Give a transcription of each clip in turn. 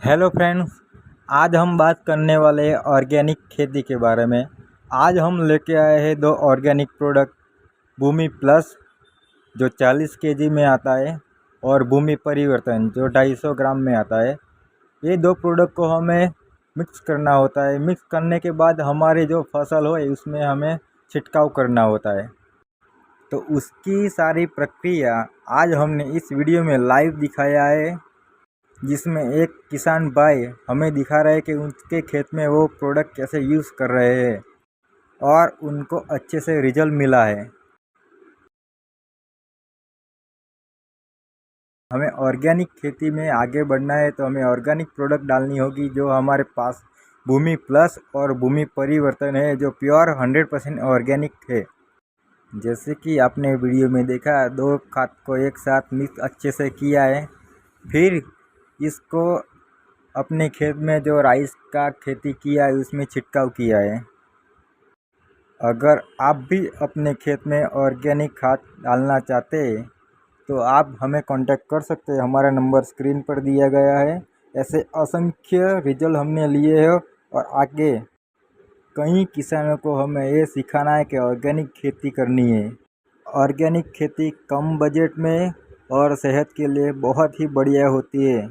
Hello friends, आज हम बात करने वाले हैं ऑर्गेनिक खेती के बारे में। आज हम लेके आए हैं दो ऑर्गेनिक प्रोडक्ट, भूमि प्लस जो 40 केजी में आता है और भूमि परिवर्तन जो 250 ग्राम में आता है। ये दो प्रोडक्ट को हमें मिक्स करना होता है। मिक्स करने के बाद हमारी जो फसल हो उसमें हमें छिड़काव करना होता है। तो उसकी सारी प्रक्रिया आज हमने इस वीडियो में लाइव दिखाया है, जिसमें एक किसान भाई हमें दिखा रहे हैं कि उनके खेत में वो प्रोडक्ट कैसे यूज़ कर रहे हैं और उनको अच्छे से रिजल्ट मिला है। हमें ऑर्गेनिक खेती में आगे बढ़ना है तो हमें ऑर्गेनिक प्रोडक्ट डालनी होगी। जो हमारे पास भूमि प्लस और भूमि परिवर्तन है जो प्योर 100% ऑर्गेनिक है। जैसे कि आपने वीडियो में देखा, दो खाद को एक साथ मिक्स अच्छे से किया है। फिर इसको अपने खेत में जो राइस का खेती किया है उसमें छिड़काव किया है। अगर आप भी अपने खेत में ऑर्गेनिक खाद डालना चाहते हैं तो आप हमें कांटेक्ट कर सकते हैं। हमारा नंबर स्क्रीन पर दिया गया है। ऐसे असंख्य रिजल्ट हमने लिए हैं और आगे कई किसानों को हमें ये सिखाना है कि ऑर्गेनिक खेती करनी है। ऑर्गेनिक खेती कम बजट में और सेहत के लिए बहुत ही बढ़िया होती है।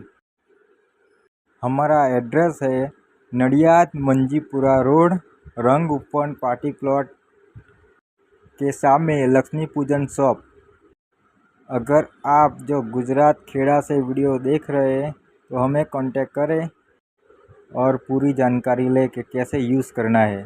हमारा एड्रेस है नडियाद मंजीपुरा रोड, रंग उपवन पार्टी प्लॉट के सामने लक्ष्मी पूजन शॉप। अगर आप जो गुजरात खेड़ा से वीडियो देख रहे हैं तो हमें कांटेक्ट करें और पूरी जानकारी लें कि कैसे यूज़ करना है।